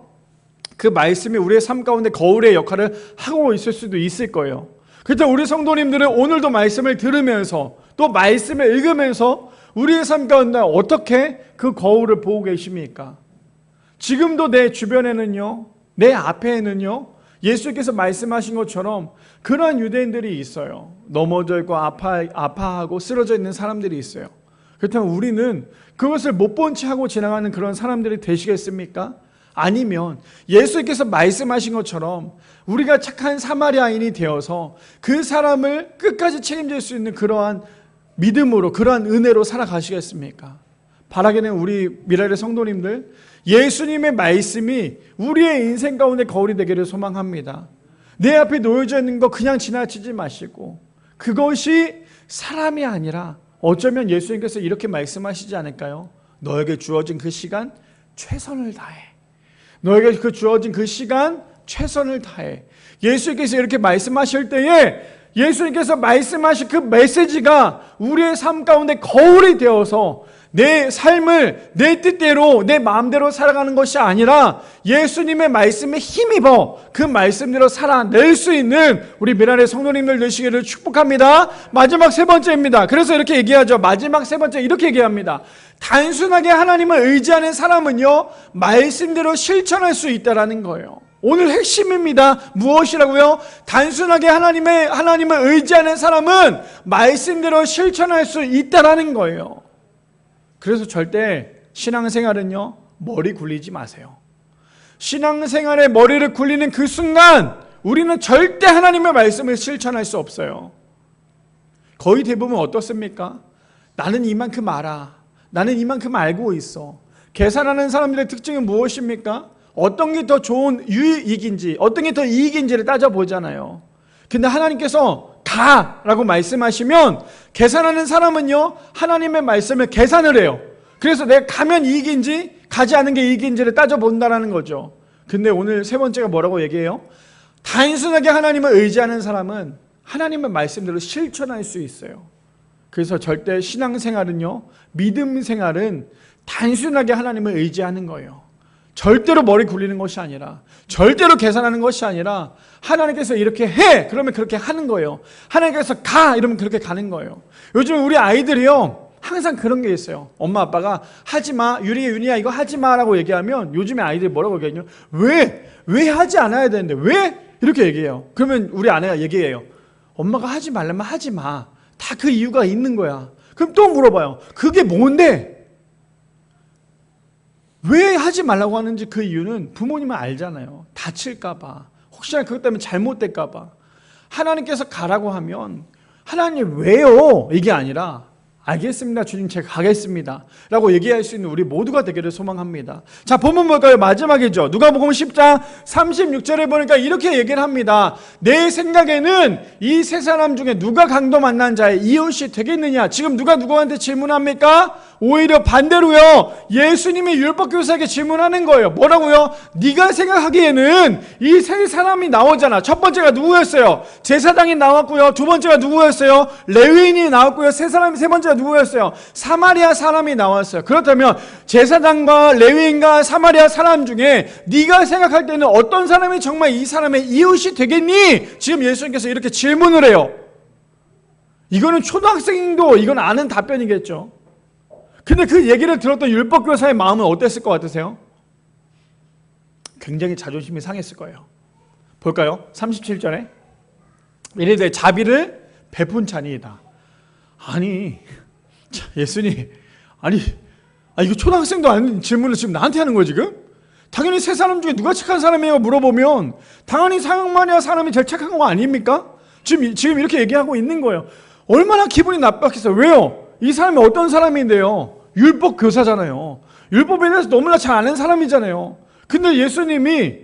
그 말씀이 우리의 삶 가운데 거울의 역할을 하고 있을 수도 있을 거예요. 그렇다면 우리 성도님들은 오늘도 말씀을 들으면서 또 말씀을 읽으면서 우리의 삶 가운데 어떻게 그 거울을 보고 계십니까? 지금도 내 주변에는요, 내 앞에는요, 예수께서 말씀하신 것처럼 그러한 유대인들이 있어요. 넘어져 있고 아파하고 쓰러져 있는 사람들이 있어요. 그렇다면 우리는 그것을 못 본 채 하고 지나가는 그런 사람들이 되시겠습니까? 아니면 예수께서 말씀하신 것처럼 우리가 착한 사마리아인이 되어서 그 사람을 끝까지 책임질 수 있는 그러한 믿음으로, 그러한 은혜로 살아가시겠습니까? 바라기는 우리 미라의 성도님들, 예수님의 말씀이 우리의 인생 가운데 거울이 되기를 소망합니다. 내 앞에 놓여져 있는 거 그냥 지나치지 마시고, 그것이 사람이 아니라 어쩌면 예수님께서 이렇게 말씀하시지 않을까요? 너에게 주어진 그 시간 최선을 다해. 너에게 주어진 그 시간 최선을 다해. 예수님께서 이렇게 말씀하실 때에 예수님께서 말씀하신 그 메시지가 우리의 삶 가운데 거울이 되어서 내 삶을 내 뜻대로 내 마음대로 살아가는 것이 아니라 예수님의 말씀에 힘입어 그 말씀대로 살아낼 수 있는 우리 미라의 성도님들 되시기를 축복합니다. 마지막 세 번째입니다. 그래서 이렇게 얘기하죠. 마지막 세 번째 이렇게 얘기합니다. 단순하게 하나님을 의지하는 사람은요, 말씀대로 실천할 수 있다라는 거예요. 오늘 핵심입니다. 무엇이라고요? 단순하게 하나님을 의지하는 사람은 말씀대로 실천할 수 있다라는 거예요. 그래서 절대 신앙생활은요, 머리 굴리지 마세요. 신앙생활에 머리를 굴리는 그 순간 우리는 절대 하나님의 말씀을 실천할 수 없어요. 거의 대부분 어떻습니까? 나는 이만큼 알아. 나는 이만큼 알고 있어. 계산하는 사람들의 특징은 무엇입니까? 어떤 게 더 좋은 유익인지, 어떤 게 더 이익인지를 따져보잖아요. 근데 하나님께서 가라고 말씀하시면 계산하는 사람은요, 하나님의 말씀을 계산을 해요. 그래서 내가 가면 이익인지 가지 않은 게 이익인지를 따져본다는 거죠. 근데 오늘 세 번째가 뭐라고 얘기해요? 단순하게 하나님을 의지하는 사람은 하나님의 말씀대로 실천할 수 있어요. 그래서 절대 신앙생활은요, 믿음 생활은 단순하게 하나님을 의지하는 거예요. 절대로 머리 굴리는 것이 아니라, 절대로 계산하는 것이 아니라, 하나님께서 이렇게 해! 그러면 그렇게 하는 거예요. 하나님께서 가! 이러면 그렇게 가는 거예요. 요즘 우리 아이들이요, 항상 그런 게 있어요. 엄마 아빠가 하지마, 윤희야 이거 하지마 라고 얘기하면 요즘에 아이들이 뭐라고 얘기하냐? 왜 하지 않아야 되는데 왜? 이렇게 얘기해요. 그러면 우리 아내가 얘기해요. 엄마가 하지 말라면 하지마. 다 그 이유가 있는 거야. 그럼 또 물어봐요. 그게 뭔데? 왜 하지 말라고 하는지 그 이유는 부모님은 알잖아요. 다칠까봐, 혹시나 그것 때문에 잘못될까봐. 하나님께서 가라고 하면 하나님 왜요? 이게 아니라 알겠습니다 주님, 제가 가겠습니다 라고 얘기할 수 있는 우리 모두가 되기를 소망합니다. 자, 본문 볼까요? 마지막이죠. 누가복음 10장 36절에 보니까 이렇게 얘기를 합니다. 내 생각에는 이 세 사람 중에 누가 강도 만난 자의 이웃이 되겠느냐? 지금 누가 누구한테 질문합니까? 오히려 반대로요, 예수님이 율법교사에게 질문하는 거예요. 뭐라고요? 네가 생각하기에는 이 세 사람이 나오잖아. 첫 번째가 누구였어요? 제사장이 나왔고요. 두 번째가 누구였어요? 레위인이 나왔고요. 세 번째가 누구였어요? 사마리아 사람이 나왔어요. 그렇다면 제사장과 레위인과 사마리아 사람 중에 네가 생각할 때는 어떤 사람이 정말 이 사람의 이웃이 되겠니? 지금 예수님께서 이렇게 질문을 해요. 이거는 초등학생도 이건 아는 답변이겠죠. 근데 그 얘기를 들었던 율법교사의 마음은 어땠을 것 같으세요? 굉장히 자존심이 상했을 거예요. 볼까요? 37절에 이르되 자비를 베푼 자니이다. 아니 예수님, 이거 초등학생도 아닌 질문을 지금 나한테 하는 거예요 지금? 당연히 세 사람 중에 누가 착한 사람이에요 물어보면 당연히 사마리아 사람이 제일 착한 거 아닙니까? 지금 이렇게 얘기하고 있는 거예요. 얼마나 기분이 나빴겠어요. 왜요? 이 사람이 어떤 사람인데요? 율법 교사잖아요. 율법에 대해서 너무나 잘 아는 사람이잖아요. 근데 예수님이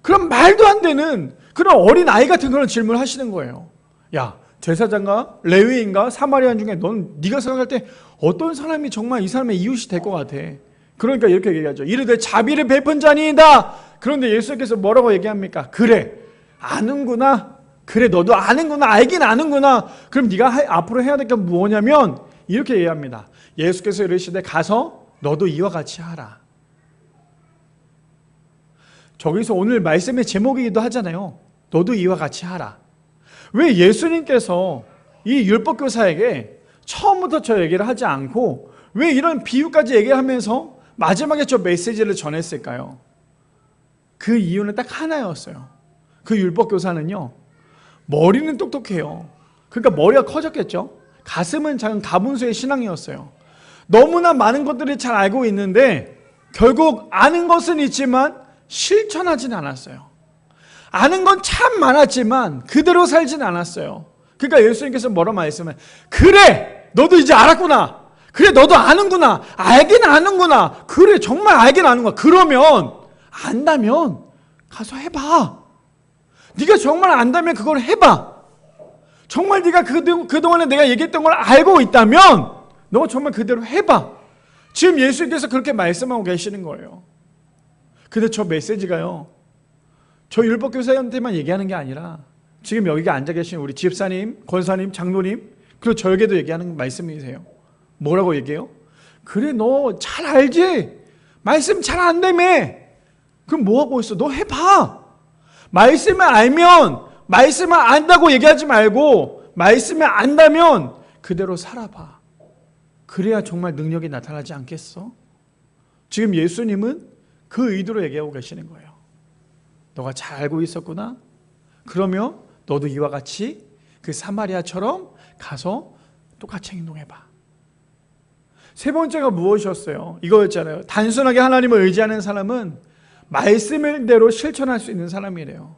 그런 말도 안 되는 그런 어린 아이 같은 그런 질문을 하시는 거예요. 야, 제사장과 레위인과 사마리아인 중에 네가 생각할 때 어떤 사람이 정말 이 사람의 이웃이 될 것 같아? 그러니까 이렇게 얘기하죠. 이르되 자비를 베푼 자니이다. 그런데 예수님께서 뭐라고 얘기합니까? 그래, 아는구나. 그래, 너도 아는구나. 알긴 아는구나. 그럼 네가 앞으로 해야 될 게 뭐냐면 이렇게 얘기합니다. 예수께서 이르시되 가서 너도 이와 같이 하라. 저기서 오늘 말씀의 제목이기도 하잖아요. 너도 이와 같이 하라. 왜 예수님께서 이 율법교사에게 처음부터 저 얘기를 하지 않고 왜 이런 비유까지 얘기하면서 마지막에 저 메시지를 전했을까요? 그 이유는 딱 하나였어요. 그 율법교사는요, 머리는 똑똑해요. 그러니까 머리가 커졌겠죠. 가슴은 작은 가분수의 신앙이었어요. 너무나 많은 것들을 잘 알고 있는데 결국 아는 것은 있지만 실천하진 않았어요. 아는 건 참 많았지만 그대로 살진 않았어요. 그러니까 예수님께서 뭐라 말씀해? 그래, 너도 이제 알았구나. 그래, 너도 아는구나. 알긴 아는구나. 그래, 정말 알긴 아는구나. 그러면 안다면 가서 해봐. 네가 정말 안다면 그걸 해봐. 정말 네가 그동안에 내가 얘기했던 걸 알고 있다면 너 정말 그대로 해봐. 지금 예수님께서 그렇게 말씀하고 계시는 거예요. 근데 저 메시지가요, 저 율법교사한테만 얘기하는 게 아니라 지금 여기 앉아 계신 우리 집사님, 권사님, 장로님, 그리고 저에게도 얘기하는 말씀이세요. 뭐라고 얘기해요? 그래, 너 잘 알지? 말씀 잘 안다며. 그럼 뭐하고 있어? 너 해봐. 말씀을 알면 말씀을 안다고 얘기하지 말고 말씀을 안다면 그대로 살아봐. 그래야 정말 능력이 나타나지 않겠어? 지금 예수님은 그 의도로 얘기하고 계시는 거예요. 너가 잘 알고 있었구나? 그러면 너도 이와 같이 그 사마리아처럼 가서 똑같이 행동해봐. 세 번째가 무엇이었어요? 이거였잖아요. 단순하게 하나님을 의지하는 사람은 말씀대로 실천할 수 있는 사람이래요.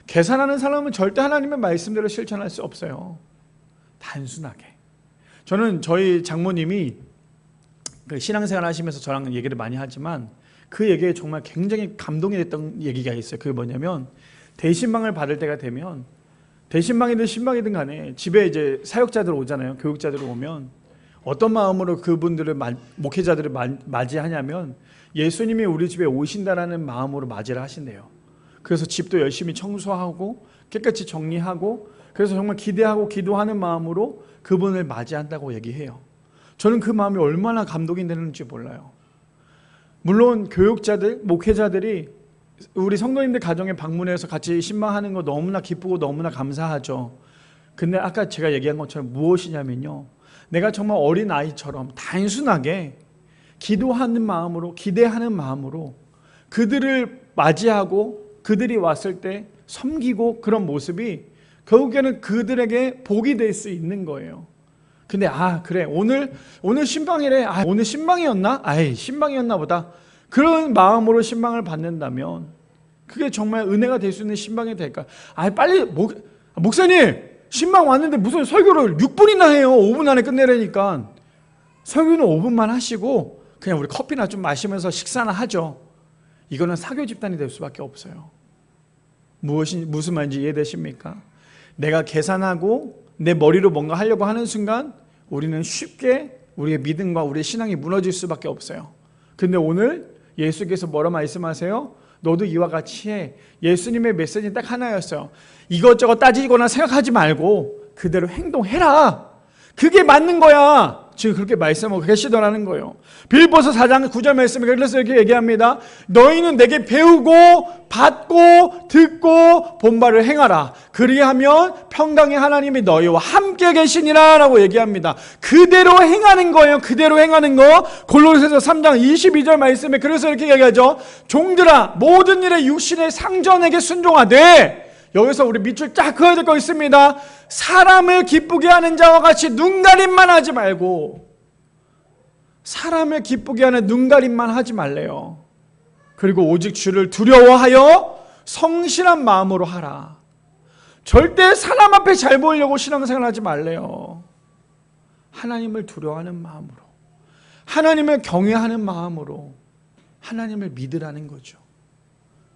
계산하는 사람은 절대 하나님의 말씀대로 실천할 수 없어요. 단순하게. 저는 저희 장모님이 그 신앙생활 하시면서 저랑 얘기를 많이 하지만 그 얘기에 정말 굉장히 감동이 됐던 얘기가 있어요. 그게 뭐냐면 대신방을 받을 때가 되면 대신방이든 신방이든 간에 집에 이제 사역자들 오잖아요. 교육자들 오면 어떤 마음으로 그분들을 목회자들을 맞이하냐면 예수님이 우리 집에 오신다라는 마음으로 맞이를 하신대요. 그래서 집도 열심히 청소하고 깨끗이 정리하고 그래서 정말 기대하고 기도하는 마음으로 그분을 맞이한다고 얘기해요. 저는 그 마음이 얼마나 감동이 되는지 몰라요. 물론 교육자들, 목회자들이 우리 성도님들 가정에 방문해서 같이 신방하는 거 너무나 기쁘고 너무나 감사하죠. 근데 아까 제가 얘기한 것처럼 무엇이냐면요, 내가 정말 어린아이처럼 단순하게 기도하는 마음으로, 기대하는 마음으로 그들을 맞이하고 그들이 왔을 때 섬기고 그런 모습이 결국에는 그들에게 복이 될 수 있는 거예요. 근데 그래 오늘 신방이래. 오늘 신방이었나? 신방이었나 보다. 그런 마음으로 신방을 받는다면 그게 정말 은혜가 될 수 있는 신방이 될까? 빨리 목사님 신방 왔는데 무슨 설교를 6분이나 해요. 5분 안에 끝내라니까. 설교는 5분만 하시고 그냥 우리 커피나 좀 마시면서 식사나 하죠. 이거는 사교 집단이 될 수밖에 없어요. 무슨 말인지 이해되십니까? 내가 계산하고 내 머리로 뭔가 하려고 하는 순간 우리는 쉽게 우리의 믿음과 우리의 신앙이 무너질 수밖에 없어요. 근데 오늘 예수께서 뭐라 말씀하세요? 너도 이와 같이 해. 예수님의 메시지는 딱 하나였어요. 이것저것 따지거나 생각하지 말고 그대로 행동해라. 그게 맞는 거야. 지금 그렇게 말씀하고 계시더라는 거예요. 빌립보서 4장 9절 말씀에 그래서 이렇게 얘기합니다. 너희는 내게 배우고 받고 듣고 본바를 행하라. 그리하면 평강의 하나님이 너희와 함께 계시니라 라고 얘기합니다. 그대로 행하는 거예요. 그대로 행하는 거. 골로새서 3장 22절 말씀에 그래서 이렇게 얘기하죠. 종들아 모든 일에 육신의 상전에게 순종하되, 여기서 우리 밑줄 쫙 그어야 될 거 있습니다. 사람을 기쁘게 하는 자와 같이 눈가림만 하지 말고, 사람을 기쁘게 하는 눈가림만 하지 말래요. 그리고 오직 주를 두려워하여 성실한 마음으로 하라. 절대 사람 앞에 잘 보이려고 신앙생활 하지 말래요. 하나님을 두려워하는 마음으로, 하나님을 경외하는 마음으로 하나님을 믿으라는 거죠.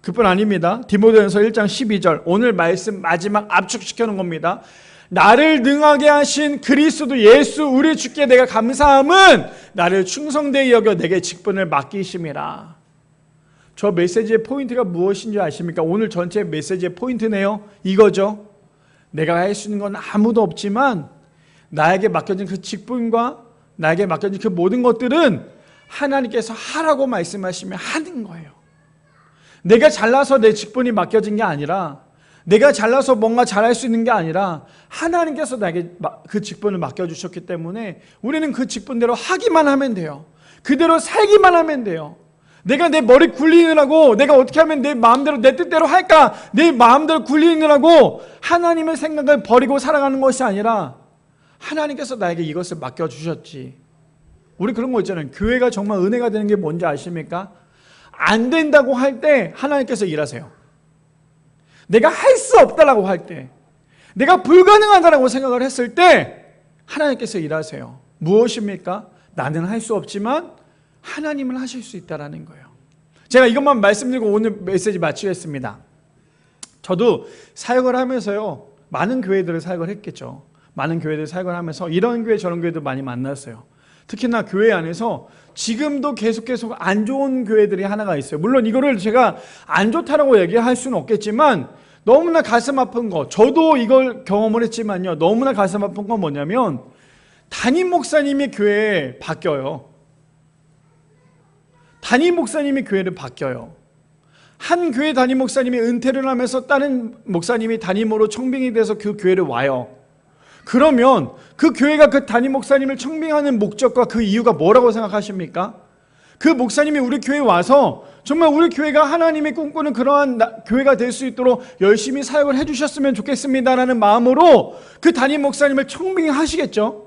그뿐 아닙니다. 디모데전서 1장 12절 오늘 말씀 마지막 압축시켜 놓은 겁니다. 나를 능하게 하신 그리스도 예수 우리 주께 내가 감사함은 나를 충성되이 여겨 내게 직분을 맡기심이라. 저 메시지의 포인트가 무엇인지 아십니까? 오늘 전체 메시지의 포인트네요. 이거죠. 내가 할 수 있는 건 아무도 없지만 나에게 맡겨진 그 직분과 나에게 맡겨진 그 모든 것들은 하나님께서 하라고 말씀하시면 하는 거예요. 내가 잘나서 내 직분이 맡겨진 게 아니라, 내가 잘나서 뭔가 잘할 수 있는 게 아니라 하나님께서 나에게 그 직분을 맡겨주셨기 때문에 우리는 그 직분대로 하기만 하면 돼요. 그대로 살기만 하면 돼요. 내가 내 머리 굴리느라고 내가 어떻게 하면 내 마음대로 내 뜻대로 할까, 내 마음대로 굴리느라고 하나님의 생각을 버리고 살아가는 것이 아니라 하나님께서 나에게 이것을 맡겨주셨지. 우리 그런 거 있잖아요. 교회가 정말 은혜가 되는 게 뭔지 아십니까? 안 된다고 할 때 하나님께서 일하세요. 내가 할 수 없다라고 할 때, 내가 불가능하다라고 생각을 했을 때 하나님께서 일하세요. 무엇입니까? 나는 할 수 없지만 하나님은 하실 수 있다라는 거예요. 제가 이것만 말씀드리고 오늘 메시지 마치겠습니다. 저도 사역을 하면서요, 많은 교회들을 사역을 했겠죠. 많은 교회들 사역을 하면서 이런 교회 저런 교회도 많이 만났어요. 특히나 교회 안에서 지금도 계속 안 좋은 교회들이 하나가 있어요. 물론 이거를 제가 안 좋다라고 얘기할 수는 없겠지만 너무나 가슴 아픈 거, 저도 이걸 경험을 했지만요, 너무나 가슴 아픈 건 뭐냐면 담임 목사님이 교회에 바뀌어요. 담임 목사님이 교회를 바뀌어요. 한 교회 담임 목사님이 은퇴를 하면서 다른 목사님이 담임으로 청빙이 돼서 그 교회를 와요. 그러면 그 교회가 그 담임 목사님을 청빙하는 목적과 그 이유가 뭐라고 생각하십니까? 그 목사님이 우리 교회에 와서 정말 우리 교회가 하나님이 꿈꾸는 그러한 교회가 될 수 있도록 열심히 사역을 해주셨으면 좋겠습니다라는 마음으로 그 담임 목사님을 청빙하시겠죠.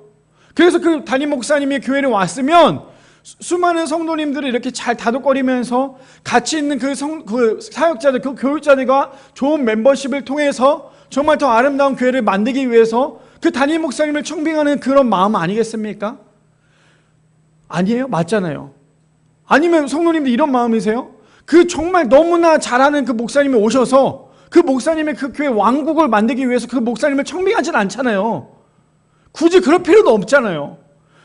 그래서 그 담임 목사님이 교회를 왔으면 수많은 성도님들이 이렇게 잘 다독거리면서 같이 있는 그 사역자들, 그 교육자들과 좋은 멤버십을 통해서 정말 더 아름다운 교회를 만들기 위해서 그 담임 목사님을 청빙하는 그런 마음 아니겠습니까? 아니에요? 맞잖아요. 아니면 성도님들 이런 마음이세요? 그 정말 너무나 잘하는 그 목사님이 오셔서 그 목사님의 그 교회 왕국을 만들기 위해서 그 목사님을 청빙하진 않잖아요. 굳이 그럴 필요도 없잖아요.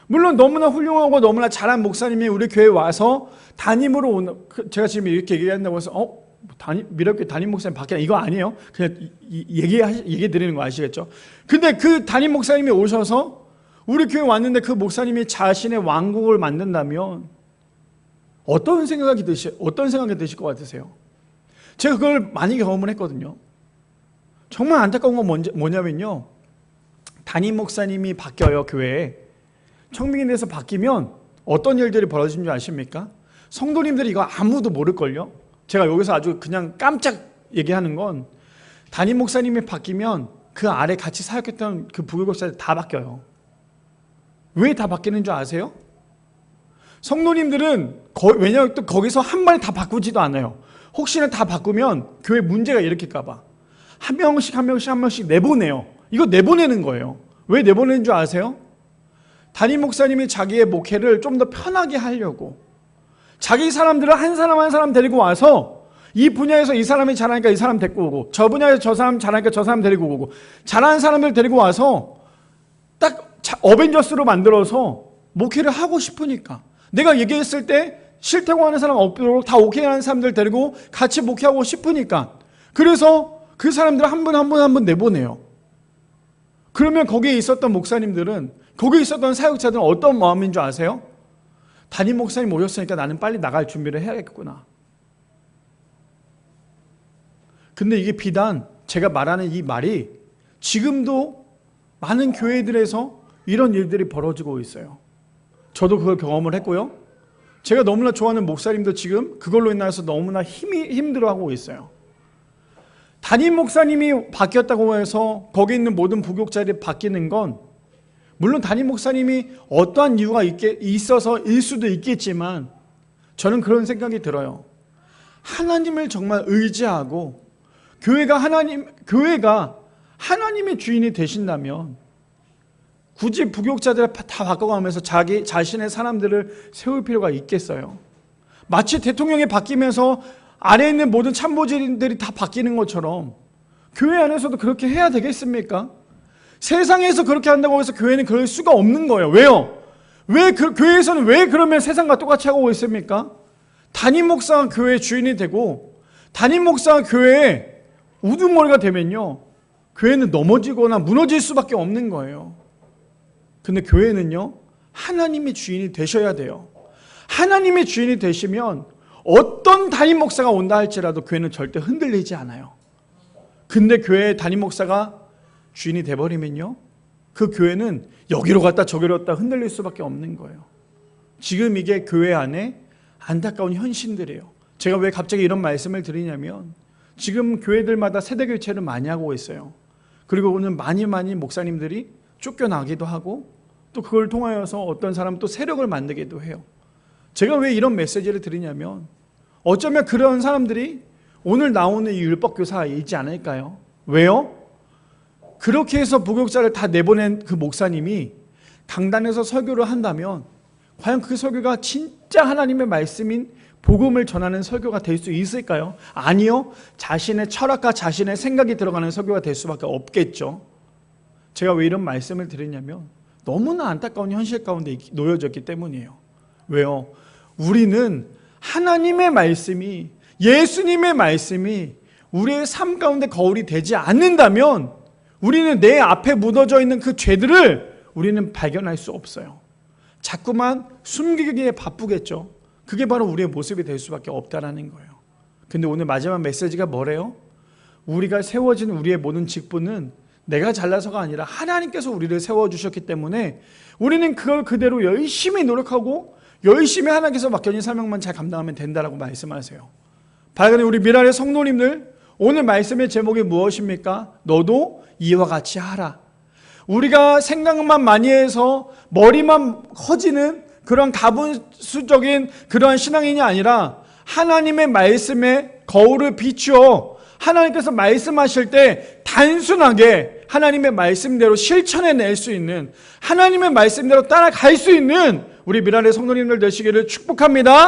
물론 너무나 훌륭하고 너무나 잘한 목사님이 우리 교회에 와서 담임으로 오는, 제가 지금 이렇게 얘기한다고 해서 미라교회 담임 목사님 바뀌나 이거 아니에요. 그냥 얘기 드리는 거 아시겠죠? 근데 그 담임 목사님이 오셔서 우리 교회 왔는데 그 목사님이 자신의 왕국을 만든다면 어떤 생각이 드실 것 같으세요? 제가 그걸 많이 경험을 했거든요. 정말 안타까운 건 뭐냐면요, 담임 목사님이 바뀌어요. 교회에 청빙이 돼서 바뀌면 어떤 일들이 벌어지는 줄 아십니까? 성도님들이 이거 아무도 모를걸요. 제가 여기서 아주 그냥 깜짝 얘기하는 건, 담임 목사님이 바뀌면 그 아래 같이 사역했던 그 부교육자들 다 바뀌어요. 왜 다 바뀌는 줄 아세요? 성도님들은 왜냐하면 또 거기서 한 번에 다 바꾸지도 않아요. 혹시나 다 바꾸면 교회 문제가 일으킬까봐 한 명씩 내보내요. 이거 내보내는 거예요. 왜 내보내는 줄 아세요? 담임 목사님이 자기의 목회를 좀 더 편하게 하려고, 자기 사람들을 한 사람 한 사람 데리고 와서 이 분야에서 이 사람이 잘하니까 이 사람 데리고 오고, 저 분야에서 저 사람 잘하니까 저 사람 데리고 오고, 잘하는 사람들 데리고 와서 딱 어벤져스로 만들어서 목회를 하고 싶으니까, 내가 얘기했을 때 싫다고 하는 사람 없도록 다 오케이 하는 사람들 데리고 같이 목회하고 싶으니까, 그래서 그 사람들 한 분 내보내요. 그러면 거기에 있었던 목사님들은, 거기에 있었던 사역자들은 어떤 마음인 줄 아세요? 담임 목사님 오셨으니까 나는 빨리 나갈 준비를 해야겠구나. 근데 이게 비단 제가 말하는 이 말이 지금도 많은 교회들에서 이런 일들이 벌어지고 있어요. 저도 그걸 경험을 했고요. 제가 너무나 좋아하는 목사님도 지금 그걸로 인해서 너무나 힘들어하고 있어요. 담임 목사님이 바뀌었다고 해서 거기 있는 모든 부교육자들이 바뀌는 건, 물론 담임 목사님이 어떠한 이유가 있어서일 수도 있겠지만, 저는 그런 생각이 들어요. 하나님을 정말 의지하고 교회가 하나님의 주인이 되신다면 굳이 부교육자들을 다 바꿔가면서 자신의 사람들을 세울 필요가 있겠어요? 마치 대통령이 바뀌면서 아래에 있는 모든 참모진들이 다 바뀌는 것처럼 교회 안에서도 그렇게 해야 되겠습니까? 세상에서 그렇게 한다고 해서 교회는 그럴 수가 없는 거예요. 왜요? 교회에서는 왜 그러면 세상과 똑같이 하고 있습니까? 담임 목사가 교회의 주인이 되고 담임 목사가 교회의 우두머리가 되면요, 교회는 넘어지거나 무너질 수밖에 없는 거예요. 근데 교회는요, 하나님이 주인이 되셔야 돼요. 하나님의 주인이 되시면 어떤 담임 목사가 온다 할지라도 교회는 절대 흔들리지 않아요. 근데 교회의 담임 목사가 주인이 돼버리면요, 그 교회는 여기로 갔다 저기로 갔다 흔들릴 수밖에 없는 거예요. 지금 이게 교회 안에 안타까운 현실들이에요. 제가 왜 갑자기 이런 말씀을 드리냐면, 지금 교회들마다 세대 교체를 많이 하고 있어요. 그리고 오늘 많이 목사님들이 쫓겨나기도 하고, 또 그걸 통하여서 어떤 사람 또 세력을 만들기도 해요. 제가 왜 이런 메시지를 드리냐면, 어쩌면 그런 사람들이 오늘 나오는 이 율법교사에 있지 않을까요? 왜요? 그렇게 해서 부교육자를 다 내보낸 그 목사님이 강단에서 설교를 한다면 과연 그 설교가 진짜 하나님의 말씀인 복음을 전하는 설교가 될 수 있을까요? 아니요. 자신의 철학과 자신의 생각이 들어가는 설교가 될 수밖에 없겠죠. 제가 왜 이런 말씀을 드리냐면, 너무나 안타까운 현실 가운데 놓여졌기 때문이에요. 왜요? 우리는 하나님의 말씀이, 예수님의 말씀이 우리의 삶 가운데 거울이 되지 않는다면 우리는 내 앞에 묻어져 있는 그 죄들을 우리는 발견할 수 없어요. 자꾸만 숨기기에 바쁘겠죠. 그게 바로 우리의 모습이 될 수밖에 없다라는 거예요. 근데 오늘 마지막 메시지가 뭐래요? 우리가 세워진 우리의 모든 직분은 내가 잘나서가 아니라 하나님께서 우리를 세워주셨기 때문에 우리는 그걸 그대로 열심히 노력하고 열심히 하나님께서 맡겨진 사명만 잘 감당하면 된다라고 말씀하세요. 바라는 우리 미랄의 성도님들, 오늘 말씀의 제목이 무엇입니까? 너도 이와 같이 하라. 우리가 생각만 많이 해서 머리만 커지는 그런 다분수적인 그러한 신앙인이 아니라 하나님의 말씀에 거울을 비추어 하나님께서 말씀하실 때 단순하게 하나님의 말씀대로 실천해낼 수 있는, 하나님의 말씀대로 따라갈 수 있는 우리 미라클 성도님들 되시기를 축복합니다.